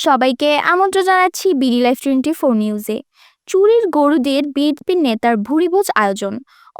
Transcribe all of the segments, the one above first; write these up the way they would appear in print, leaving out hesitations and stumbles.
সবাইকে আমন্ত্রণ জানাচ্ছি বিডি লাইফ 24 নিউজে। চুরির গরুদের বিএনপির নেতার ভুরিভোজ আয়োজন।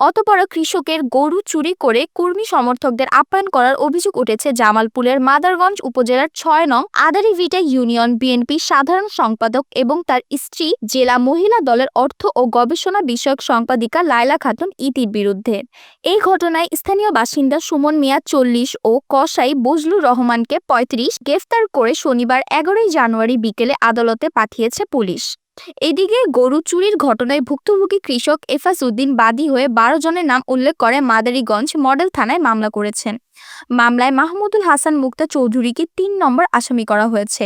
অতপর কৃষকের গরু চুরি করে কর্মী সমর্থকদের আপ্যায়ন করার অভিযোগ উঠেছে জামালপুরের মাদারগঞ্জ উপজেলার ৬ নং আদারিভিটা ইউনিয়ন বিএনপির সাধারণ সম্পাদক এবং তার স্ত্রী জেলা মহিলা দলের অর্থ ও গবেষণা বিষয়ক সম্পাদিকা লায়লা খাতুন ইতির বিরুদ্ধে। এই ঘটনায় স্থানীয় বাসিন্দা সুমন মিয়া ৪০ ও কসাই বজলুর রহমানকে ৩৫ গ্রেফতার করে শনিবার ১১ জানুয়ারি বিকেলে আদালতে পাঠিয়েছে পুলিশ। এদিকে গরু চুরির ঘটনায় ভুক্তভোগী কৃষক এফাস উদ্দিন বাদী হয়ে ১২ জনের নাম উল্লেখ করে মাদারীগঞ্জ মডেল থানায় মামলা করেছেন। মামলায় মাহমুদুল হাসান মুক্তা চৌধুরীকে ৩ নম্বর আসামি করা হয়েছে।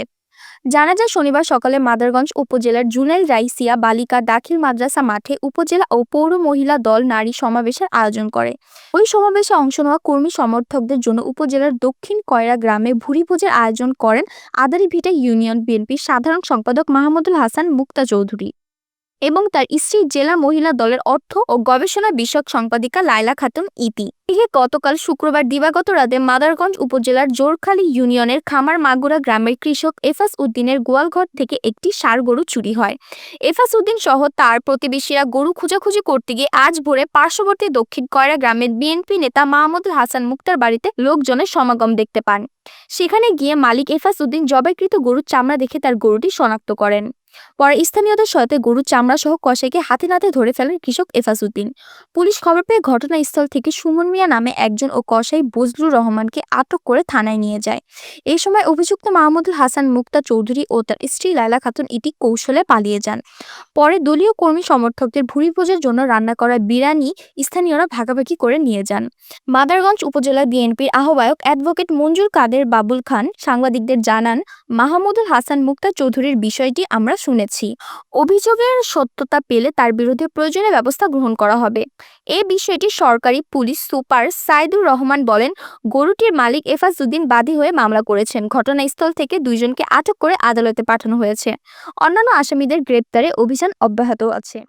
জানা যায়, শনিবার সকালে মাদারগঞ্জ উপজেলার জুনেল রাইসিয়া বালিকা দাখিল মাদ্রাসা মাঠে উপজেলা ও পৌর মহিলা দল নারী সমাবেশের আয়োজন করে। ওই সমাবেশে অংশ নেওয়া কর্মী সমর্থকদের জন্য উপজেলার দক্ষিণ কয়রা গ্রামে ভুরিভোজের আয়োজন করেন আদারিভিটা ইউনিয়ন বিএনপির সাধারণ সম্পাদক মাহমুদুল হাসান মুক্তা চৌধুরী এবং তার স্ত্রী জেলা মহিলা দলের অর্থ ও গবেষণা বিষয়ক সম্পাদিকা লায়লা খাতুন ইতি। এদিকে গতকাল শুক্রবার দিবাগত রাতে মাদারগঞ্জ উপজেলার জোরখালী ইউনিয়নের খামার মাগুরা গ্রামের কৃষক এফাস উদ্দিনের গোয়ালঘর থেকে একটি ষাঁড় গরু চুরি হয়। এফাস উদ্দিন সহ তার প্রতিবেশীরা গরু খোঁজাখুঁজি করতে গিয়ে আজ ভোরে পার্শ্ববর্তী দক্ষিণ কয়রা গ্রামের বিএনপি নেতা মাহমুদুল হাসান মুক্তার বাড়িতে লোকজনের সমাগম দেখতে পান। সেখানে গিয়ে মালিক এফাস উদ্দিন জবাইকৃত গরুর চামড়া দেখে তার গরুটি শনাক্ত করেন। পরে স্থানীয়দের সহায়তায় গরুর চামড়া সহ কসাইকে হাতে নাতে ধরে ফেলেন কৃষক এফাস উদ্দিন। পুলিশ খবর পেয়ে ঘটনাস্থল থেকে সুমন মিয়া নামে একজন ও কসাই বজলুর রহমানকে আটক করে থানায় নিয়ে যায়। এই সময় অভিযুক্ত মাহমুদুল হাসান মুক্তা চৌধুরী ও তার স্ত্রী লায়লা খাতুন ইতি কৌশলে পালিয়ে যান। পরে দলীয় কর্মী সমর্থকদের ভুরিভোজের জন্য রান্না করা বিরিয়ানি স্থানীয়রা ভাগাভাগি করে নিয়ে যান। মাদারগঞ্জ উপজেলা বিএনপির আহ্বায়ক অ্যাডভোকেট মঞ্জুর কাদের বাবুল খান সাংবাদিকদের জানান, মাহমুদুল হাসান মুক্তা চৌধুরীর বিষয়টি আমরা শুনেছি। অভিযোগের সত্যতা পেলে তার বিরুদ্ধে প্রয়োজনীয় ব্যবস্থা গ্রহণ করা হবে। এ বিষয়টি সরকারি পুলিশ সুপার সাইদুর রহমান বলেন, গরুটির মালিক এফাস উদ্দিন বাদী হয়ে মামলা করেছেন। ঘটনাস্থল থেকে ২ জনকে আটক করে আদালতে পাঠানো হয়েছে। অন্যান্য আসামিদের গ্রেপ্তারে অভিযান অব্যাহত আছে।